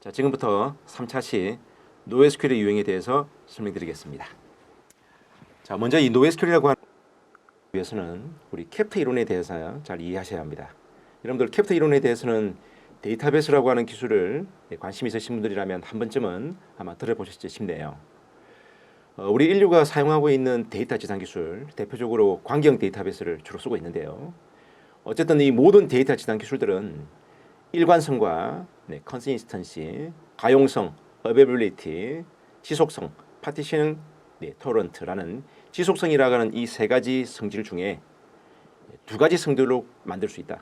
자, 지금부터 3차시 NoSQL의 유형에 대해서 설명드리겠습니다. 자, 먼저 이 NoSQL이라고 하는 위해서는 우리 캡트 이론에 대해서 잘 이해하셔야 합니다. 여러분들 캡트 이론에 대해서는 데이터베이스라고 하는 기술을 관심 있으신 분들이라면 한 번쯤은 아마 들어보셨지 싶네요. 우리 인류가 사용하고 있는 데이터 지상 기술, 대표적으로 광경 데이터베이스를 주로 쓰고 있는데요. 어쨌든 이 모든 데이터 지상 기술들은 일관성과 컨시스턴시, 가용성, 어베빌리티, 지속성, 파티션, 토런트라는 지속성이라고 하는 이 세 가지 성질 중에 두 가지 성질로 만들 수 있다.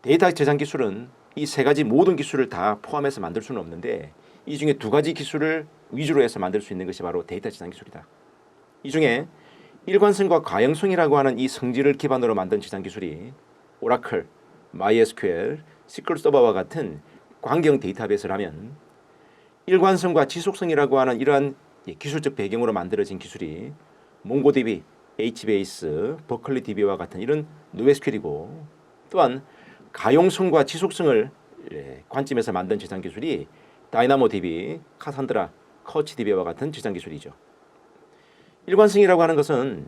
데이터 저장 기술은 이 세 가지 모든 기술을 다 포함해서 만들 수는 없는데 이 중에 두 가지 기술을 위주로 해서 만들 수 있는 것이 바로 데이터 저장 기술이다. 이 중에 일관성과 가용성이라고 하는 이 성질을 기반으로 만든 저장 기술이 오라클, MySQL, SQL 서버와 같은 광경 데이터베이스라면 일관성과 지속성이라고 하는 이러한 기술적 배경으로 만들어진 기술이 몽고DB, HBase, 버클리DB와 같은 이런 NoSQL이고 또한 가용성과 지속성을 관점에서 만든 저장 기술이 다이나모DB, 카산드라, 커치DB와 같은 저장 기술이죠. 일관성이라고 하는 것은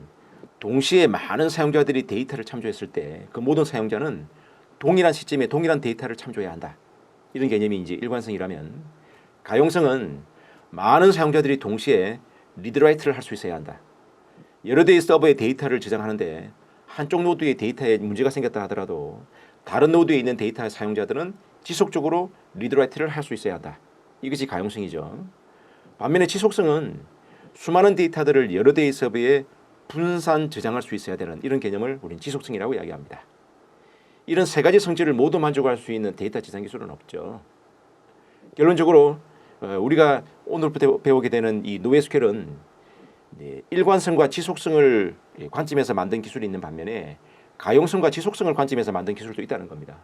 동시에 많은 사용자들이 데이터를 참조했을 때 그 모든 사용자는 동일한 시점에 동일한 데이터를 참조해야 한다. 이런 개념이 이제 일관성이라면 가용성은 많은 사용자들이 동시에 리드라이트를 할 수 있어야 한다. 여러 대의 서버에 데이터를 저장하는데 한쪽 노드의 데이터에 문제가 생겼다 하더라도 다른 노드에 있는 데이터 사용자들은 지속적으로 리드라이트를 할 수 있어야 한다. 이것이 가용성이죠. 반면에 지속성은 수많은 데이터들을 여러 대의 서버에 분산 저장할 수 있어야 되는 이런 개념을 우리는 지속성이라고 이야기합니다. 이런 세 가지 성질을 모두 만족할 수 있는 데이터 저장 기술은 없죠. 결론적으로 우리가 오늘부터 배우게 되는 이 NoSQL은 일관성과 지속성을 관점에서 만든 기술이 있는 반면에 가용성과 지속성을 관점에서 만든 기술도 있다는 겁니다.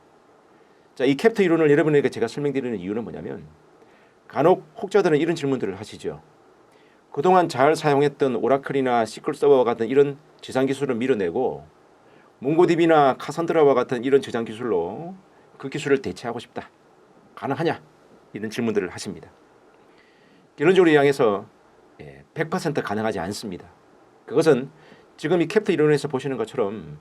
자, 이 캡트 이론을 여러분에게 제가 설명드리는 이유는 뭐냐면 간혹 혹자들은 이런 질문들을 하시죠. 그동안 잘 사용했던 오라클이나 SQL 서버와 같은 이런 저장 기술을 밀어내고 몽고DB나 카산드라와 같은 이런 저장 기술로 그 기술을 대체하고 싶다. 가능하냐? 이런 질문들을 하십니다. 결론적으로 이야기해서 100% 가능하지 않습니다. 그것은 지금 이 캡트 이론에서 보시는 것처럼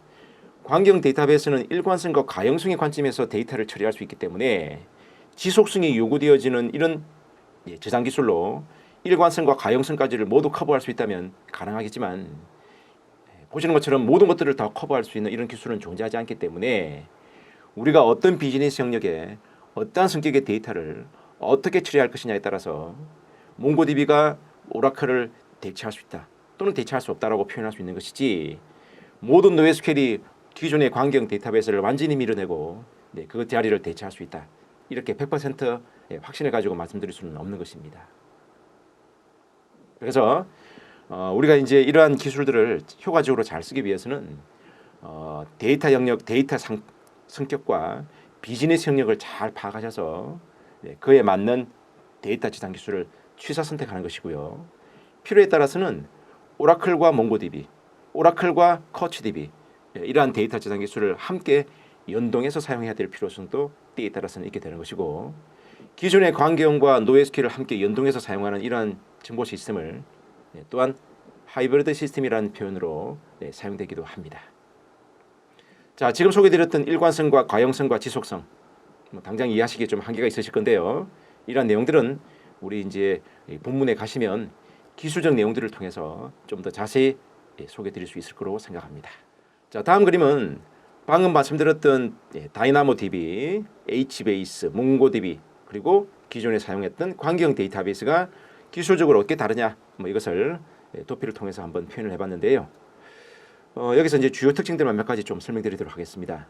광경 데이터베이스는 일관성과 가용성의 관점에서 데이터를 처리할 수 있기 때문에 지속성이 요구되어지는 이런 저장 기술로 일관성과 가용성까지를 모두 커버할 수 있다면 가능하겠지만 보시는 것처럼 모든 것들을 다 커버할 수 있는 이런 기술은 존재하지 않기 때문에 우리가 어떤 비즈니스 영역에 어떠한 성격의 데이터를 어떻게 처리할 것이냐에 따라서 몽고DB가 오라클을 대체할 수 있다 또는 대체할 수 없다라고 표현할 수 있는 것이지 모든 NoSQL이 기존의 광경 데이터베이스를 완전히 밀어내고 그 자리를 대체할 수 있다 이렇게 100% 확신을 가지고 말씀드릴 수는 없는 것입니다. 그래서 우리가 이제 이러한 기술들을 효과적으로 잘 쓰기 위해서는 데이터 영역, 데이터 성격과 비즈니스 영역을 잘 파악하셔서 그에 맞는 데이터 저장 기술을 취사 선택하는 것이고요. 필요에 따라서는 오라클과 몽고DB, 오라클과 커치DB 이러한 데이터 저장 기술을 함께 연동해서 사용해야 될 필요성도 때에 따라서는 있게 되는 것이고 기존의 광경과 NoSQL을 함께 연동해서 사용하는 이러한 정보 시스템을 또한 하이브리드 시스템이라는 표현으로 사용되기도 합니다. 자, 지금 소개드렸던 일관성과 가용성과 지속성 당장 이해하시기에 좀 한계가 있으실 건데요. 이러한 내용들은 우리 이제 본문에 가시면 기술적 내용들을 통해서 좀 더 자세히 소개드릴 수 있을 거로 생각합니다. 자, 다음 그림은 방금 말씀드렸던 다이나모DB, HBase, 몽고DB 그리고 기존에 사용했던 광경 데이터베이스가 기술적으로 어떻게 다르냐 이것을 도표를 통해서 한번 표현을 해봤는데요. 여기서 이제 주요 특징들만 몇 가지 좀 설명드리도록 하겠습니다.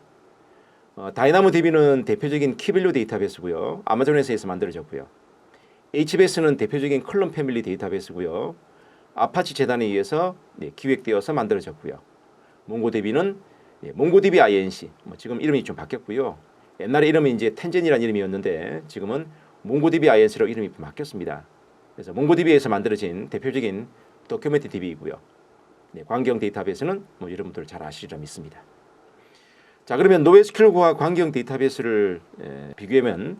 다이나모DB는 대표적인 키밸류 데이터베이스고요. 아마존 회사에서 만들어졌고요. HBase는 대표적인 컬럼 패밀리 데이터베이스고요. 아파치 재단에 의해서 기획되어서 만들어졌고요. 몽고DB는 몽고DB INC 지금 이름이 좀 바뀌었고요. 옛날에 이름이 이제 텐젠이라는 이름이었는데 지금은 몽고DB INC로 이름이 바뀌었습니다. 그래서 몽고DB에서 만들어진 대표적인 도큐멘트 DB이고요. 광경 데이터베이스는 여러분들 잘 아시리라 믿습니다. 자, 그러면 NoSQL과 광경 데이터베이스를 비교하면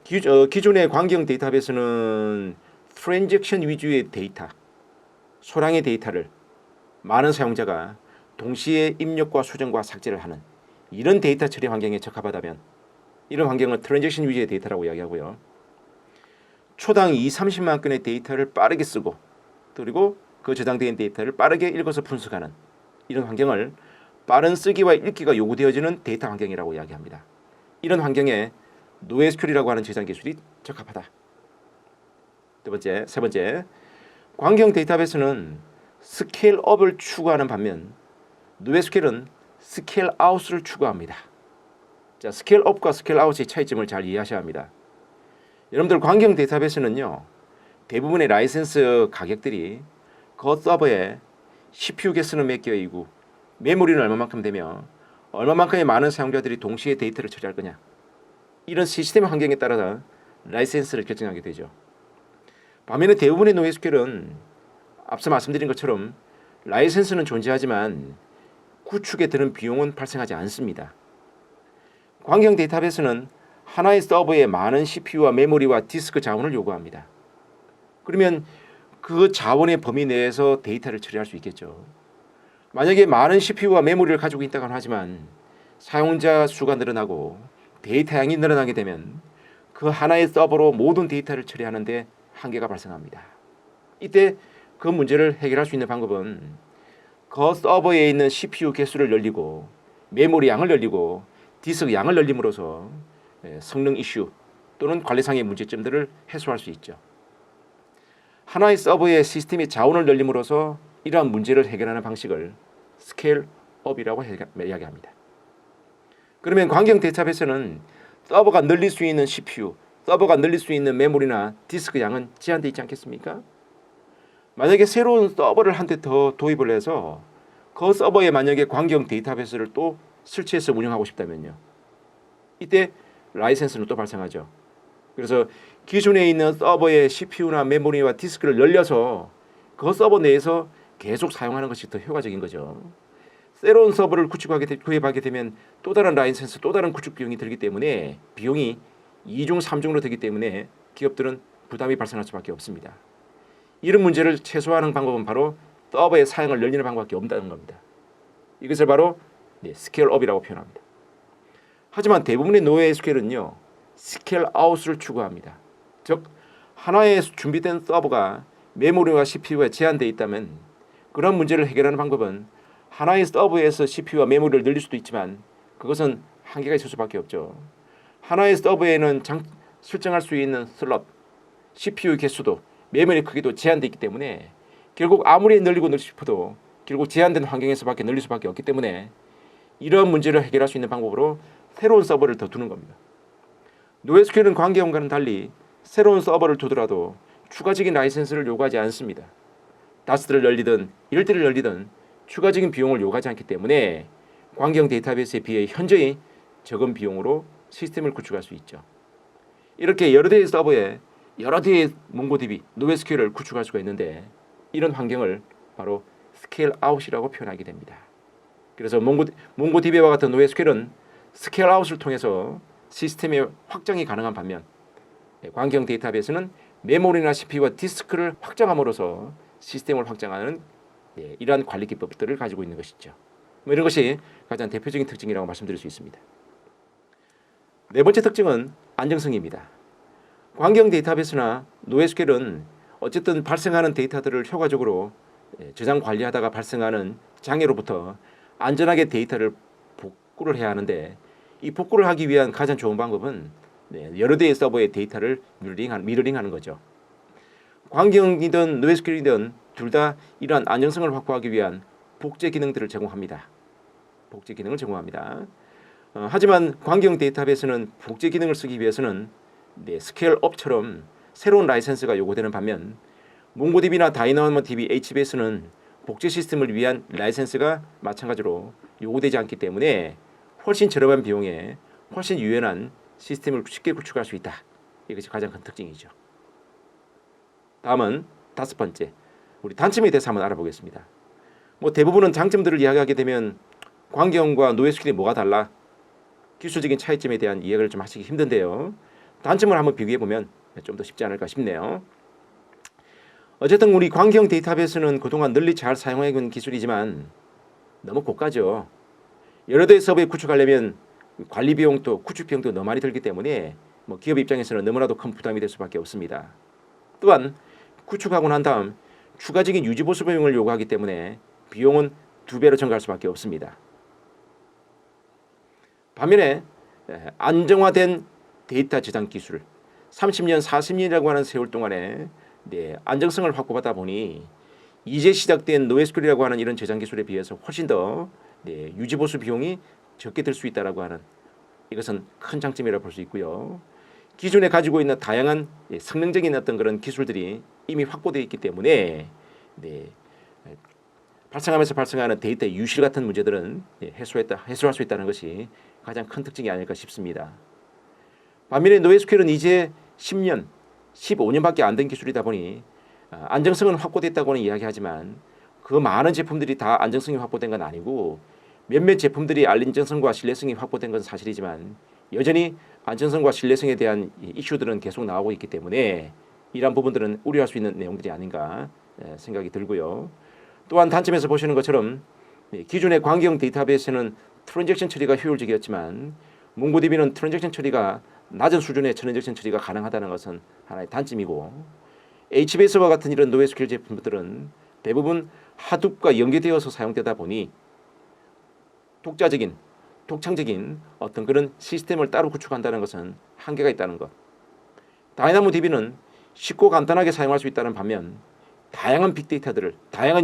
기존의 광경 데이터베이스는 트랜잭션 위주의 데이터, 소량의 데이터를 많은 사용자가 동시에 입력과 수정과 삭제를 하는 이런 데이터 처리 환경에 적합하다면 이런 환경은 트랜잭션 위주의 데이터라고 이야기하고요. 초당 30만 건의 데이터를 빠르게 쓰고 그리고 그 저장된 데이터를 빠르게 읽어서 분석하는 이런 환경을 빠른 쓰기와 읽기가 요구되어지는 데이터 환경이라고 이야기합니다. 이런 환경에 NoSQL이라고 하는 저장 기술이 적합하다. 세 번째, 광경 데이터베이스는 스케일업을 추구하는 반면 NoSQL은 스케일아웃을 추구합니다. 자, 스케일업과 스케일아웃의 차이점을 잘 이해하셔야 합니다. 여러분들 광경 데이터베이스는요, 대부분의 라이센스 가격들이 그 서버에 CPU 개수는 몇 개이고 메모리는 얼마만큼 되며 얼마만큼의 많은 사용자들이 동시에 데이터를 처리할 거냐, 이런 시스템 환경에 따라서 라이센스를 결정하게 되죠. 반면에 대부분의 NoSQL은 앞서 말씀드린 것처럼 라이센스는 존재하지만 구축에 드는 비용은 발생하지 않습니다. 광경 데이터베이스는 하나의 서버에 많은 CPU와 메모리와 디스크 자원을 요구합니다. 그러면 그 자원의 범위 내에서 데이터를 처리할 수 있겠죠. 만약에 많은 CPU와 메모리를 가지고 있다고 하지만 사용자 수가 늘어나고 데이터 양이 늘어나게 되면 그 하나의 서버로 모든 데이터를 처리하는데 한계가 발생합니다. 이때 그 문제를 해결할 수 있는 방법은 그 서버에 있는 CPU 개수를 늘리고 메모리 양을 늘리고 디스크 양을 늘림으로써 성능 이슈 또는 관리상의 문제점들을 해소할 수 있죠. 하나의 서버의 시스템의 자원을 늘림으로써 이러한 문제를 해결하는 방식을 스케일업이라고 이야기합니다. 그러면 광경 데이터베이스는 서버가 늘릴 수 있는 CPU, 서버가 늘릴 수 있는 메모리나 디스크 양은 제한되어 있지 않겠습니까? 만약에 새로운 서버를 한 대 더 도입을 해서 그 서버에 만약에 광경 데이터베이스를 또 설치해서 운영하고 싶다면요, 이때 라이센스는 또 발생하죠. 그래서 기존에 있는 서버의 CPU나 메모리와 디스크를 늘려서 그 서버 내에서 계속 사용하는 것이 더 효과적인 거죠. 새로운 서버를 구입하게 되면 또 다른 라이센스, 또 다른 구축 비용이 들기 때문에 비용이 2중, 3중으로 되기 때문에 기업들은 부담이 발생할 수밖에 없습니다. 이런 문제를 최소화하는 방법은 바로 서버의 사용을 늘리는 방법밖에 없다는 겁니다. 이것을 바로 스케일업이라고 표현합니다. 하지만 대부분의 NoSQL은요, 스케일아웃을 추구합니다. 즉 하나의 준비된 서버가 메모리와 CPU가 제한되어 있다면 그런 문제를 해결하는 방법은 하나의 서버에서 CPU와 메모리를 늘릴 수도 있지만 그것은 한계가 있을 수밖에 없죠. 하나의 서버에는 설정할 수 있는 슬롯, CPU 개수도 메모리 크기도 제한되어 있기 때문에 결국 아무리 늘리고 싶어도 결국 제한된 환경에서밖에 늘릴 수밖에 없기 때문에 이러한 문제를 해결할 수 있는 방법으로 새로운 서버를 더 두는 겁니다. NoSQL은 광경과는 달리 새로운 서버를 두더라도 추가적인 라이센스를 요구하지 않습니다. 다스를 열리든 1D를 열리든 추가적인 비용을 요구하지 않기 때문에 광경 데이터베이스에 비해 현저히 적은 비용으로 시스템을 구축할 수 있죠. 이렇게 여러 대의 서버에 여러 대의 몽고DB, NoSQL을 구축할 수가 있는데 이런 환경을 바로 스케일아웃이라고 표현하게 됩니다. 그래서 몽고DB와 같은 NoSQL은 스케일아웃을 통해서 시스템의 확장이 가능한 반면 광경 데이터베이스는 메모리나 CPU와 디스크를 확장함으로써 시스템을 확장하는 이러한 관리 기법들을 가지고 있는 것이죠. 이런 것이 가장 대표적인 특징이라고 말씀드릴 수 있습니다. 네 번째 특징은 안정성입니다. 광경 데이터베이스나 NoSQL은 어쨌든 발생하는 데이터들을 효과적으로 저장 관리하다가 발생하는 장애로부터 안전하게 데이터를 복구를 해야 하는데 이 복구를 하기 위한 가장 좋은 방법은 여러 대의 서버의 데이터를 미러링하는 거죠. 광경이든 NoSQL이든 둘 다 이러한 안정성을 확보하기 위한 복제 기능들을 제공합니다. 복제 기능을 제공합니다. 하지만 광경 데이터베이스는 복제 기능을 쓰기 위해서는 스케일업처럼 새로운 라이센스가 요구되는 반면 몽고DB나 다이나모DB HBase는 복제 시스템을 위한 라이센스가 마찬가지로 요구되지 않기 때문에 훨씬 저렴한 비용에 훨씬 유연한 시스템을 쉽게 구축할 수 있다. 이것이 가장 큰 특징이죠. 다음은 다섯 번째, 우리 단점에 대해서 한번 알아보겠습니다. 대부분은 장점들을 이야기하게 되면 광경과 NoSQL이 뭐가 달라? 기술적인 차이점에 대한 이야기를 좀 하시기 힘든데요. 단점을 한번 비교해 보면 좀 더 쉽지 않을까 싶네요. 어쨌든 우리 광경 데이터베이스는 그동안 널리 잘 사용해온 기술이지만 너무 고가죠. 여러 대의 서버에 구축하려면 관리 비용도 구축 비용도 너무 많이 들기 때문에 뭐 기업 입장에서는 너무나도 큰 부담이 될 수밖에 없습니다. 또한 구축하고 난 다음 추가적인 유지 보수 비용을 요구하기 때문에 비용은 2배로 증가할 수밖에 없습니다. 반면에 안정화된 데이터 저장 기술 30년, 40년이라고 하는 세월 동안에 안정성을 확보하다 보니 이제 시작된 NoSQL이라고 하는 이런 저장 기술에 비해서 훨씬 더 유지 보수 비용이 적게 들 수 있다라고 하는 이것은 큰 장점이라고 볼 수 있고요. 기존에 가지고 있는 다양한 성능적인 어떤 그런 기술들이 이미 확보되어 있기 때문에 발생하면서 발생하는 데이터 유실 같은 문제들은 해소할 수 있다는 것이 가장 큰 특징이 아닐까 싶습니다. 반면에 NoSQL은 이제 10년, 15년밖에 안 된 기술이다 보니 안정성은 확보됐다고는 이야기하지만 그 많은 제품들이 다 안정성이 확보된 건 아니고 몇몇 제품들이 안정성과 신뢰성이 확보된 건 사실이지만 여전히 안정성과 신뢰성에 대한 이슈들은 계속 나오고 있기 때문에 이러한 부분들은 우려할 수 있는 내용들이 아닌가 생각이 들고요. 또한 단점에서 보시는 것처럼 기존의 광경 데이터베이스는 트랜잭션 처리가 효율적이었지만 몽고DB는 트랜잭션 처리가 낮은 수준의 트랜잭션 처리가 가능하다는 것은 하나의 단점이고 HBase와 같은 이런 NoSQL 제품들은 대부분 하둡과 연계되어서 사용되다 보니 독창적인 어떤 그런 시스템을 따로 구축한다는 것은 한계가 있다는 것. 다이나모DB는 쉽고 간단하게 사용할 수 있다는 반면 다양한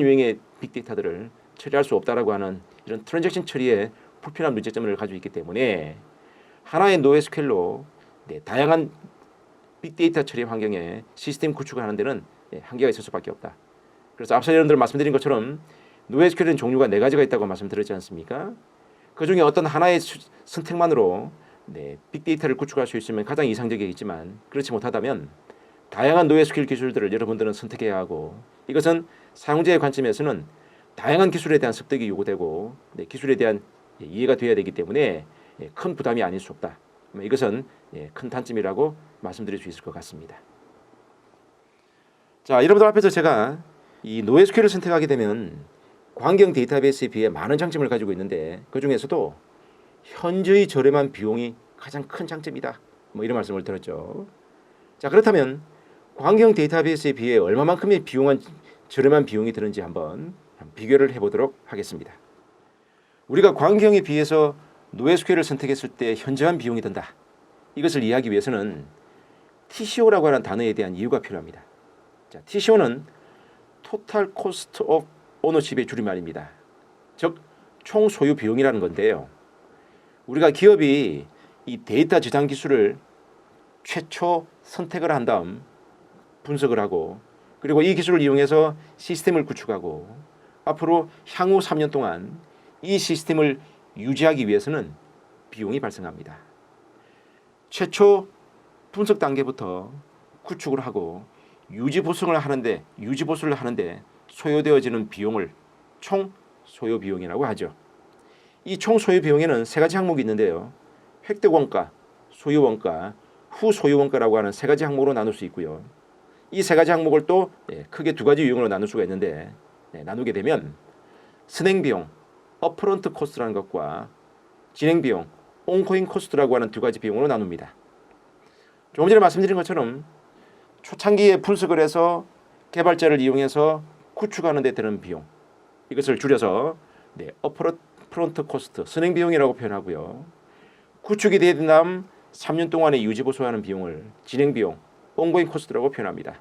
유형의 빅데이터들을 처리할 수 없다라고 하는 이런 트랜잭션 처리에 불편한 문제점을 가지고 있기 때문에 하나의 NoSQL로 다양한 빅데이터 처리 환경에 시스템 구축을 하는 데는 한계가 있을 수밖에 없다. 그래서 앞서 여러분들 말씀드린 것처럼 NoSQL은 종류가 4가지가 있다고 말씀드렸지 않습니까? 그 중에 어떤 하나의 선택만으로 빅데이터를 구축할 수 있으면 가장 이상적이겠지만 그렇지 못하다면 다양한 NoSQL 기술들을 여러분들은 선택해야 하고 이것은 사용자의 관점에서는 다양한 기술에 대한 습득이 요구되고 기술에 대한 이해가 되어야 되기 때문에 큰 부담이 아닐 수 없다. 이것은 큰 단점이라고 말씀드릴 수 있을 것 같습니다. 자, 여러분들 앞에서 제가 이 NoSQL을 선택하게 되면 광경 데이터베이스에 비해 많은 장점을 가지고 있는데 그 중에서도 현저히 저렴한 비용이 가장 큰 장점이다. 이런 말씀을 드렸죠. 자, 그렇다면 광경 데이터베이스에 비해 얼마만큼의 저렴한 비용이 드는지 한번 비교를 해보도록 하겠습니다. 우리가 광경에 비해서 NoSQL을 선택했을 때 현저한 비용이 든다. 이것을 이해하기 위해서는 TCO라고 하는 단어에 대한 이유가 필요합니다. 자, TCO는 Total Cost of Ownership의 줄임말입니다. 즉, 총 소유 비용이라는 건데요. 우리가 기업이 이 데이터 저장 기술을 최초 선택을 한 다음 분석을 하고 그리고 이 기술을 이용해서 시스템을 구축하고 앞으로 향후 3년 동안 이 시스템을 유지하기 위해서는 비용이 발생합니다. 최초 분석 단계부터 구축을 하고 유지 보수를 하는데 소요되어지는 비용을 총 소요 비용이라고 하죠. 이 총 소요 비용에는 3가지 항목이 있는데요. 획득 원가, 소요 원가, 후 소요 원가라고 하는 3가지 항목으로 나눌 수 있고요. 이 3가지 항목을 또 크게 2가지 유형으로 나눌 수가 있는데 나누게 되면 선행 비용, 업프론트 코스트라는 것과 진행 비용, 온고잉 코스트라고 하는 2가지 비용으로 나눕니다. 조금 전에 말씀드린 것처럼 초창기에 분석을 해서 개발자를 이용해서 구축하는 데 드는 비용, 이것을 줄여서 업프론트 코스트, 선행 비용이라고 표현하고요. 구축이 된 다음 3년 동안의 유지 보수하는 비용을 진행 비용, 온고잉 코스트라고 표현합니다.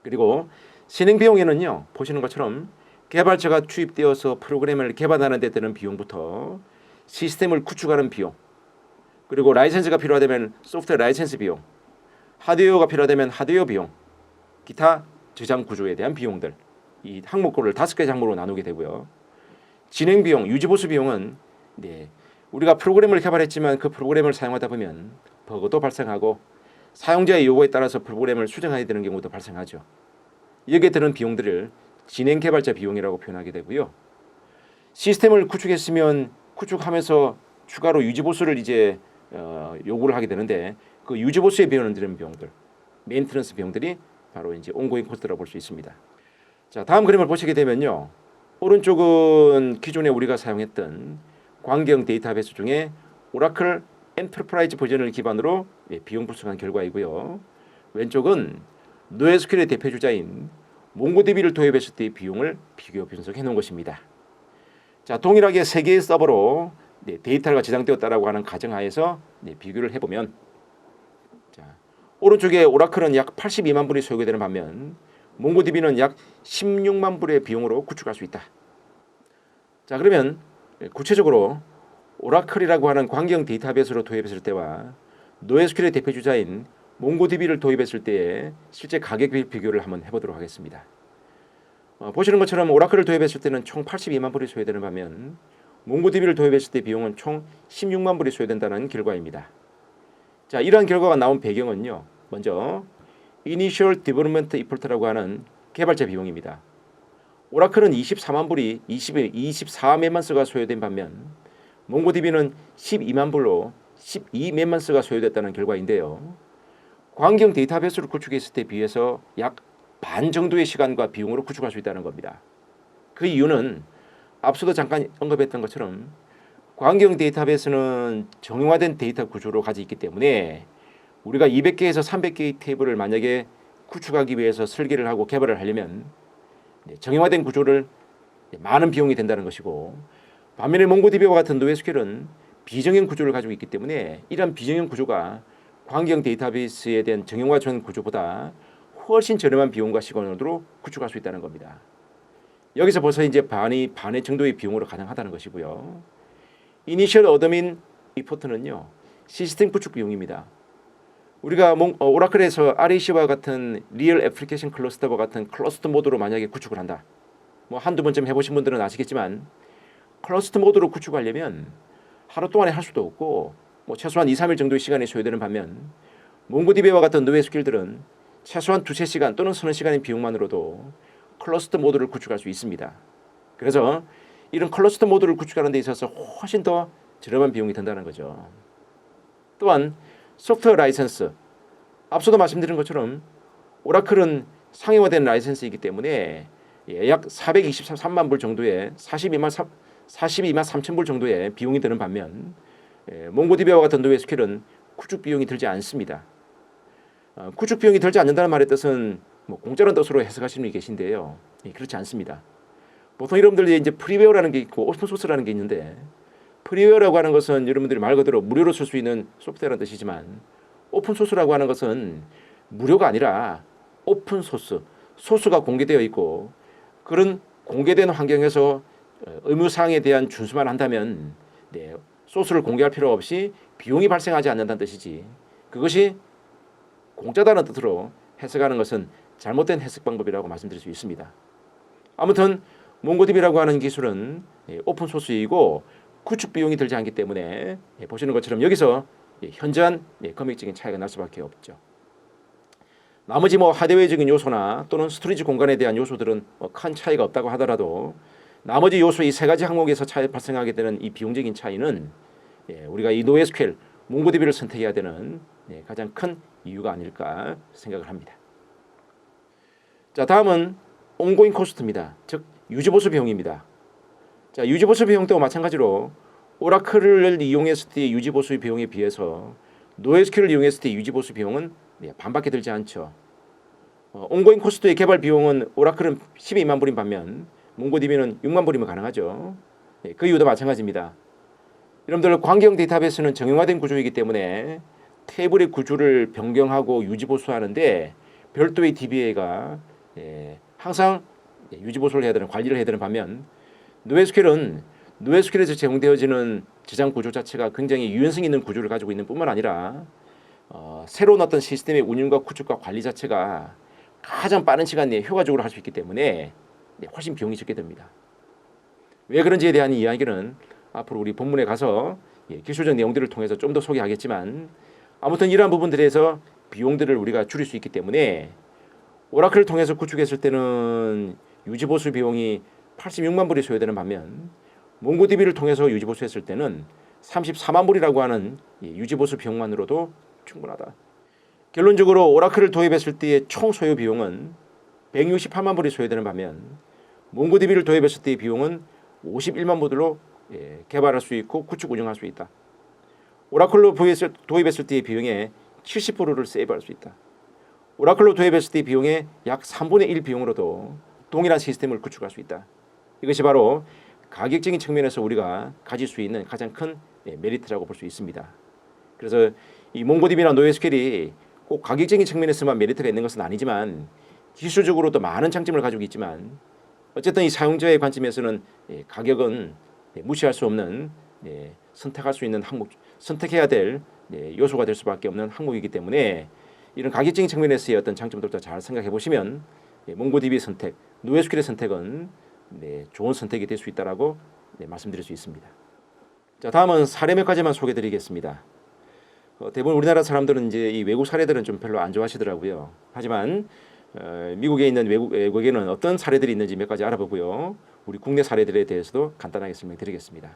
그리고 진행 비용에는요, 보시는 것처럼 개발자가 투입되어서 프로그램을 개발하는 데 드는 비용부터 시스템을 구축하는 비용, 그리고 라이센스가 필요하다면 소프트웨어 라이센스 비용, 하드웨어가 필요하다면 하드웨어 비용, 기타 저장 구조에 대한 비용들, 이 항목들을 5가지 항목으로 나누게 되고요. 진행 비용, 유지 보수 비용은 우리가 프로그램을 개발했지만 그 프로그램을 사용하다 보면 버그도 발생하고 사용자의 요구에 따라서 프로그램을 수정해야 되는 경우도 발생하죠. 여기에 드는 비용들을 진행 개발자 비용이라고 표현하게 되고요. 시스템을 구축했으면 구축하면서 추가로 유지 보수를 요구를 하게 되는데 그 유지보수에 비용을 비용들, 메인테넌스 비용들이 바로 이제 온고잉 코스트라고 볼 수 있습니다. 자, 다음 그림을 보시게 되면요. 오른쪽은 기존에 우리가 사용했던 광경 데이터베이스 중에 오라클 엔터프라이즈 버전을 기반으로 비용 분석한 결과이고요. 왼쪽은 노에스큐엘의 대표 주자인 몽고DB를 도입했을 때의 비용을 비교 분석해 놓은 것입니다. 자, 동일하게 세 개의 서버로 데이터가 저장되었다라고 하는 가정하에서 비교를 해보면, 자, 오른쪽에 오라클은 약 82만 불이 소요가 되는 반면 몽고DB는 약 16만 불의 비용으로 구축할 수 있다. 자, 그러면 구체적으로 오라클이라고 하는 광경 데이터베이스로 도입했을 때와 노에스큐엘의 대표 주자인 몽고DB를 도입했을 때의 실제 가격 비교를 한번 해보도록 하겠습니다. 보시는 것처럼 오라클을 도입했을 때는 총 82만 불이 소요되는 반면 몽고DB를 도입했을 때 비용은 총 16만 불이 소요된다는 결과입니다. 자, 이러한 결과가 나온 배경은요. 먼저 Initial Development Effort라고 하는 개발자 비용입니다. 오라클은 24만 불이 24메만스가 소요된 반면 몽고DB는 12만 불로 12메만스가 소요됐다는 결과인데요. 광경 데이터베이스를 구축했을 때 비해서 약 반 정도의 시간과 비용으로 구축할 수 있다는 겁니다. 그 이유는 앞서도 잠깐 언급했던 것처럼 광경 데이터베이스는 정형화된 데이터 구조로 가지고 있기 때문에 우리가 200개에서 300개의 테이블을 만약에 구축하기 위해서 설계를 하고 개발을 하려면 정형화된 구조를 많은 비용이 된다는 것이고, 반면에 몽고DB와 같은 노에스큐엘은 비정형 구조를 가지고 있기 때문에 이러한 비정형 구조가 광경 데이터베이스에 대한 정형화된 구조보다 훨씬 저렴한 비용과 시간으로 구축할 수 있다는 겁니다. 여기서 벌써 이제 반의 정도의 비용으로 가능하다는 것이고요. 이니셜 어드민 리포트는요, 시스템 구축 비용입니다. 우리가 오라클에서 RAC와 같은 리얼 애플리케이션 클러스터와 같은 클러스터 모드로 만약에 구축을 한다. 한두 번쯤 해보신 분들은 아시겠지만 클러스터 모드로 구축하려면 하루 동안에 할 수도 없고 최소한 2-3일 정도의 시간이 소요되는 반면 몽고DB와 같은 노에스큐엘들은 최소한 2-3시간 또는 서너 시간의 비용만으로도 클러스터 모드를 구축할 수 있습니다. 그래서 이런 클러스터 모드를 구축하는 데 있어서 훨씬 더 저렴한 비용이 든다는 거죠. 또한 소프트웨어 라이선스, 앞서도 말씀드린 것처럼 오라클은 상용화된 라이선스이기 때문에 약 423만 불 정도의 42만 3천 불 정도의 비용이 드는 반면 몽고DB와 같은 노에스큐엘은 구축 비용이 들지 않습니다. 구축 비용이 들지 않는다는 말의 뜻은 공짜라는 뜻으로 해석하시는 분이 계신데요. 그렇지 않습니다. 보통 여러분들이 이제 프리웨어라는 게 있고 오픈소스라는 게 있는데, 프리웨어라고 하는 것은 여러분들이 말 그대로 무료로 쓸 수 있는 소프트웨어라는 뜻이지만 오픈소스라고 하는 것은 무료가 아니라 오픈소스, 소스가 공개되어 있고 그런 공개된 환경에서 의무사항에 대한 준수만 한다면 소스를 공개할 필요 없이 비용이 발생하지 않는다는 뜻이지, 그것이 공짜다는 뜻으로 해석하는 것은 잘못된 해석 방법이라고 말씀드릴 수 있습니다. 아무튼 몽고DB라고 하는 기술은 오픈소스이고 구축 비용이 들지 않기 때문에 보시는 것처럼 여기서 현저한 금액적인 차이가 날 수밖에 없죠. 나머지 하드웨어적인 요소나 또는 스토리지 공간에 대한 요소들은 큰 차이가 없다고 하더라도 나머지 요소 이 세 가지 항목에서 차이 발생하게 되는 이 비용적인 차이는 우리가 이 노에스큐엘, 몽고DB를 선택해야 되는 가장 큰 이유가 아닐까 생각을 합니다. 자, 다음은 온고잉 코스트입니다. 즉 유지보수 비용입니다. 자, 유지보수 비용도 마찬가지로 오라클을 이용했을 때의 유지보수 비용에 비해서 노에스큐엘을 이용했을 때의 유지보수 비용은 반밖에 들지 않죠. 온고잉 코스트의 개발 비용은 오라클은 12만 불인 반면 몽고DB는 6만 불이면 가능하죠. 그 이유도 마찬가지입니다. 여러분들 광경 데이터베이스는 정형화된 구조이기 때문에 테이블의 구조를 변경하고 유지보수하는데 별도의 DBA가 항상 유지보수를 해야 되는, 관리를 해야 되는 반면 노에스큐엘에서 제공되어지는 저장 구조 자체가 굉장히 유연성 있는 구조를 가지고 있는 뿐만 아니라 새로운 어떤 시스템의 운영과 구축과 관리 자체가 가장 빠른 시간 내에 효과적으로 할 수 있기 때문에 훨씬 비용이 적게 됩니다. 왜 그런지에 대한 이야기는 앞으로 우리 본문에 가서 기술적 내용들을 통해서 좀 더 소개하겠지만, 아무튼 이러한 부분들에서 비용들을 우리가 줄일 수 있기 때문에 오라클을 통해서 구축했을 때는 유지보수 비용이 86만 불이 소요되는 반면 몽고DB를 통해서 유지보수했을 때는 34만 불이라고 하는 유지보수 비용만으로도 충분하다. 결론적으로 오라클을 도입했을 때의 총 소요 비용은 168만 불이 소요되는 반면 몽고DB를 도입했을 때의 비용은 51만 불로 개발할 수 있고 구축 운영할 수 있다. 오라클로 도입했을 때의 비용의 70%를 세이브할 수 있다. 오라클로 도입했을 때의 비용의 약 3분의 1 비용으로도 동일한 시스템을 구축할 수 있다. 이것이 바로 가격적인 측면에서 우리가 가질 수 있는 가장 큰 메리트라고 볼 수 있습니다. 그래서 이 몽고DB나 NoSQL이 꼭 가격적인 측면에서만 메리트가 있는 것은 아니지만 기술적으로도 많은 장점을 가지고 있지만 어쨌든 이 사용자의 관점에서는 가격은 무시할 수 없는 선택할 수 있는 항목, 선택해야 될 요소가 될 수밖에 없는 항목이기 때문에 이런 가격적인 측면에서의 어떤 장점들도 잘 생각해 보시면 몽고DB 선택, NoSQL의 선택은 좋은 선택이 될 수 있다라고 말씀드릴 수 있습니다. 자, 다음은 사례 몇 가지만 소개드리겠습니다. 대부분 우리나라 사람들은 이제 이 외국 사례들은 좀 별로 안 좋아하시더라고요. 하지만 미국에 있는 외국에는 어떤 사례들이 있는지 몇 가지 알아보고요. 우리 국내 사례들에 대해서도 간단하게 설명드리겠습니다.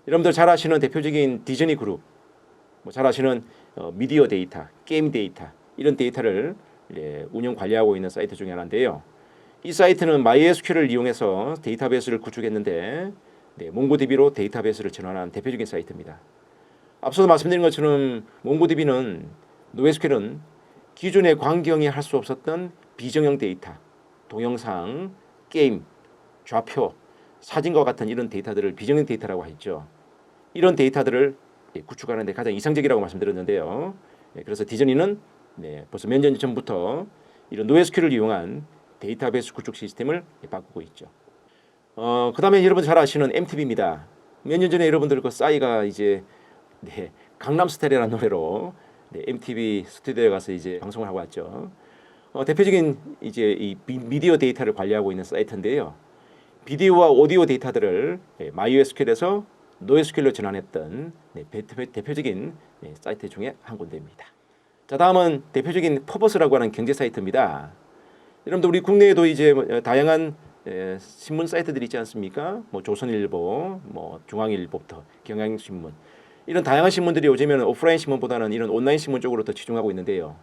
여러분들 잘 아시는 대표적인 디즈니 그룹, 잘 아시는 미디어 데이터, 게임 데이터 이런 데이터를 운영 관리하고 있는 사이트 중에 하나인데요. 이 사이트는 MySQL을 이용해서 데이터베이스를 구축했는데 몽고DB로 데이터베이스를 전환한 대표적인 사이트입니다. 앞서도 말씀드린 것처럼 몽고DB는 NoSQL은 기존의 광경이 할 수 없었던 비정형 데이터, 동영상, 게임, 좌표, 사진과 같은 이런 데이터들을 비정형 데이터라고 했죠. 이런 데이터들을 구축하는 데 가장 이상적이라고 말씀드렸는데요. 그래서 디즈니는 벌써 몇 년 전부터 이런 NoSQL을 이용한 데이터베이스 구축 시스템을 바꾸고 있죠. 그 다음에 여러분 잘 아시는 MTV입니다. 몇 년 전에 여러분들 그 싸이가 이제 강남스타일이라는 노래로 MTV 스튜디오에 가서 이제 방송을 하고 왔죠. 대표적인 이제 이 미디어 데이터를 관리하고 있는 사이트인데요. 비디오와 오디오 데이터들을 MySQL에서 NoSQL로 전환했던 대표적인 사이트 중에 한 군데입니다. 자, 다음은 대표적인 퍼버스라고 하는 경제 사이트입니다. 여러분들 우리 국내에도 이제 다양한 신문 사이트들이 있지 않습니까? 조선일보, 중앙일보부터 경향신문 이런 다양한 신문들이 요즘에는 오프라인 신문보다는 이런 온라인 신문 쪽으로 더 치중하고 있는데요.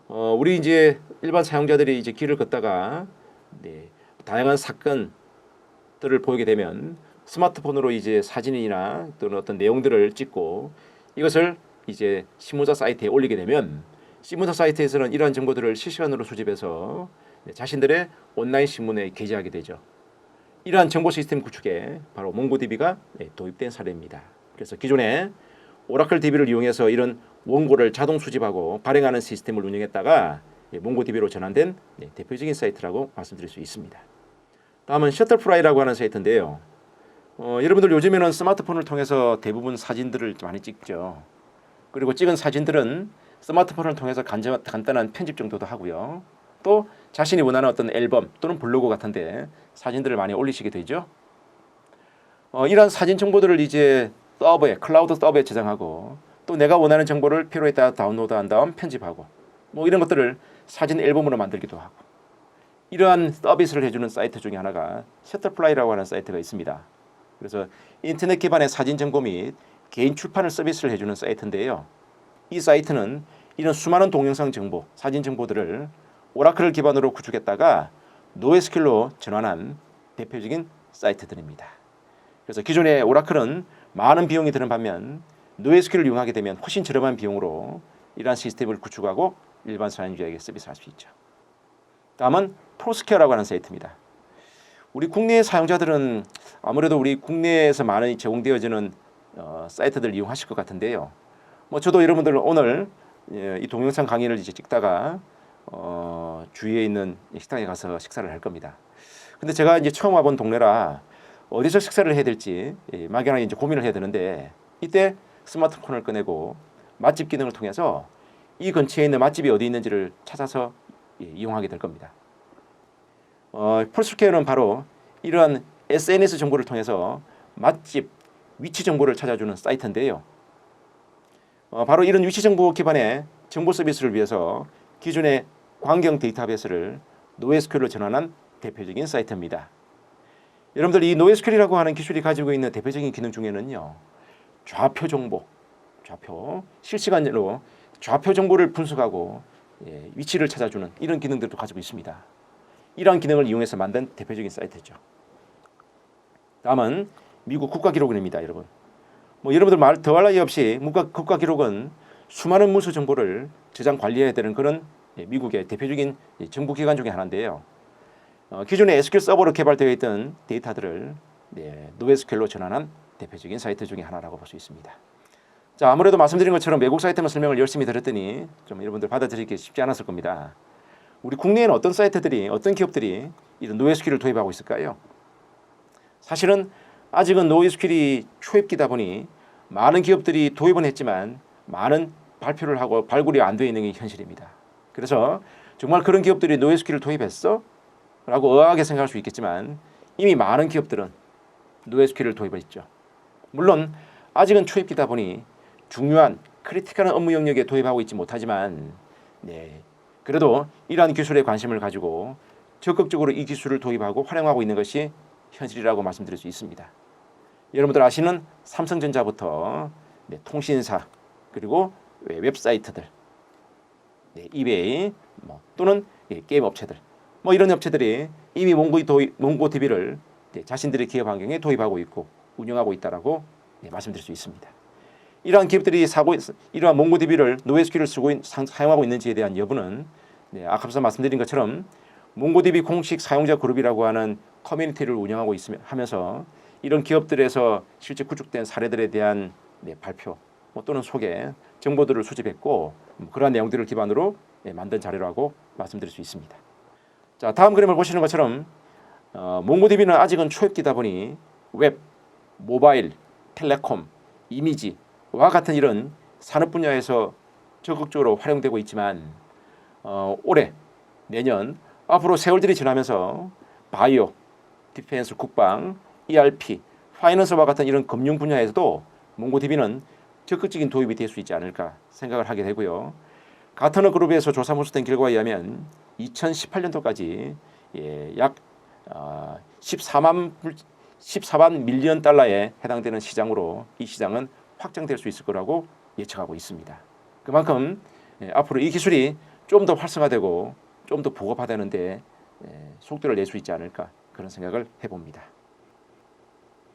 우리 이제 일반 사용자들이 이제 길을 걷다가 다양한 사건들을 보이게 되면 스마트폰으로 이제 사진이나 또는 어떤 내용들을 찍고 이것을 이제 신문사 사이트에 올리게 되면 신문사 사이트에서는 이러한 정보들을 실시간으로 수집해서 자신들의 온라인 신문에 게재하게 되죠. 이러한 정보 시스템 구축에 바로 몽고DB가 도입된 사례입니다. 그래서 기존에 오라클 DB를 이용해서 이런 원고를 자동 수집하고 발행하는 시스템을 운영했다가 몽고DB로 전환된 대표적인 사이트라고 말씀드릴 수 있습니다. 다음은 셔틀프라이라고 하는 사이트인데요. 여러분들 요즘에는 스마트폰을 통해서 대부분 사진들을 많이 찍죠. 그리고 찍은 사진들은 스마트폰을 통해서 간단한 편집 정도도 하고요. 또 자신이 원하는 어떤 앨범 또는 블로그 같은데 사진들을 많이 올리시게 되죠. 이러한 사진 정보들을 이제 클라우드 서버에 저장하고 또 내가 원하는 정보를 필요에 따라 다운로드한 다음 편집하고 이런 것들을 사진 앨범으로 만들기도 하고 이러한 서비스를 해주는 사이트 중에 하나가 셔틀플라이라고 하는 사이트가 있습니다. 그래서 인터넷 기반의 사진 정보 및 개인 출판을 서비스를 해주는 사이트인데요. 이 사이트는 이런 수많은 동영상 정보, 사진 정보들을 오라클을 기반으로 구축했다가 NoSQL로 전환한 대표적인 사이트들입니다. 그래서 기존의 오라클은 많은 비용이 드는 반면 NoSQL을 이용하게 되면 훨씬 저렴한 비용으로 이러한 시스템을 구축하고 일반 사용자에게 서비스할 수 있죠. 다음은 프로스퀘어라고 하는 사이트입니다. 우리 국내 사용자들은 아무래도 우리 국내에서 많이 제공되어지는 사이트들을 이용하실 것 같은데요. 저도 여러분들 오늘 이 동영상 강의를 이제 찍다가 주위에 있는 식당에 가서 식사를 할 겁니다. 근데 제가 이제 처음 와본 동네라 어디서 식사를 해야 될지 막연하게 이제 고민을 해야 되는데 이때 스마트폰을 꺼내고 맛집 기능을 통해서 이 근처에 있는 맛집이 어디 있는지를 찾아서 이용하게 될 겁니다. 폴스퀘어는 바로 이러한 SNS 정보를 통해서 맛집 위치 정보를 찾아주는 사이트인데요. 바로 이런 위치 정보 기반의 정보 서비스를 위해서 기존의 광경 데이터베이스를 NoSQL로 전환한 대표적인 사이트입니다. 여러분들 이 NoSQL이라고 하는 기술이 가지고 있는 대표적인 기능 중에는요. 좌표 정보, 실시간으로 좌표 정보를 분석하고 위치를 찾아주는 이런 기능들도 가지고 있습니다. 이러한 기능을 이용해서 만든 대표적인 사이트죠. 다음은 미국 국가기록원입니다, 여러분. 여러분들 말 더할 나위 없이 국가기록은 수많은 문서 정보를 저장 관리해야 되는 그런 미국의 대표적인 정부기관 중에 하나인데요. 기존에 SQL 서버로 개발되어 있던 데이터들을 노에스큐엘로 전환한 대표적인 사이트 중에 하나라고 볼 수 있습니다. 자, 아무래도 말씀드린 것처럼 외국 사이트만 설명을 열심히 들었더니 좀 여러분들 받아들이기 쉽지 않았을 겁니다. 우리 국내에는 어떤 사이트들이, 어떤 기업들이 이런 노에스큐엘을 도입하고 있을까요? 사실은 아직은 노에스큐엘이 초입기다 보니 많은 기업들이 도입은 했지만 많은 발표를 하고 발굴이 안 되어 있는 게 현실입니다. 그래서 정말 그런 기업들이 노에스큐엘을 도입했어? 라고 의아하게 생각할 수 있겠지만 이미 많은 기업들은 노에스큐엘을 도입했죠. 물론 아직은 초입기다 보니 중요한 크리티컬한 업무 영역에 도입하고 있지 못하지만 그래도 이러한 기술에 관심을 가지고 적극적으로 이 기술을 도입하고 활용하고 있는 것이 현실이라고 말씀드릴 수 있습니다. 여러분들 아시는 삼성전자부터 통신사 그리고 웹사이트들, 이베이 또는 게임 업체들 이런 업체들이 이미 몽고DB를 자신들의 기업 환경에 도입하고 있고 운영하고 있다라고 말씀드릴 수 있습니다. 이러한 기업들이 이러한 몽고DB를 노에스큐엘을 사용하고 있는지에 대한 여부는 앞서 말씀드린 것처럼 몽고DB 공식 사용자 그룹이라고 하는 커뮤니티를 운영하고 하면서 이런 기업들에서 실제 구축된 사례들에 대한 발표 또는 소개 정보들을 수집했고 그러한 내용들을 기반으로 만든 자료라고 말씀드릴 수 있습니다. 자, 다음 그림을 보시는 것처럼 몽고DB는 아직은 초입기다 보니 웹, 모바일, 텔레콤, 이미지와 같은 이런 산업 분야에서 적극적으로 활용되고 있지만 올해, 내년, 앞으로 세월들이 지나면서 바이오, 디펜스, 국방, ERP, 파이낸스와 같은 이런 금융 분야에서도 몽고DB는 적극적인 도입이 될 수 있지 않을까 생각을 하게 되고요. 가트너 그룹에서 조사 분석된 결과에 의하면 2018년도까지 약 14만 밀리언 달러에 해당되는 시장으로 이 시장은 확장될 수 있을 거라고 예측하고 있습니다. 그만큼 앞으로 이 기술이 좀 더 활성화되고 좀 더 보급화되는데 속도를 낼 수 있지 않을까 그런 생각을 해봅니다.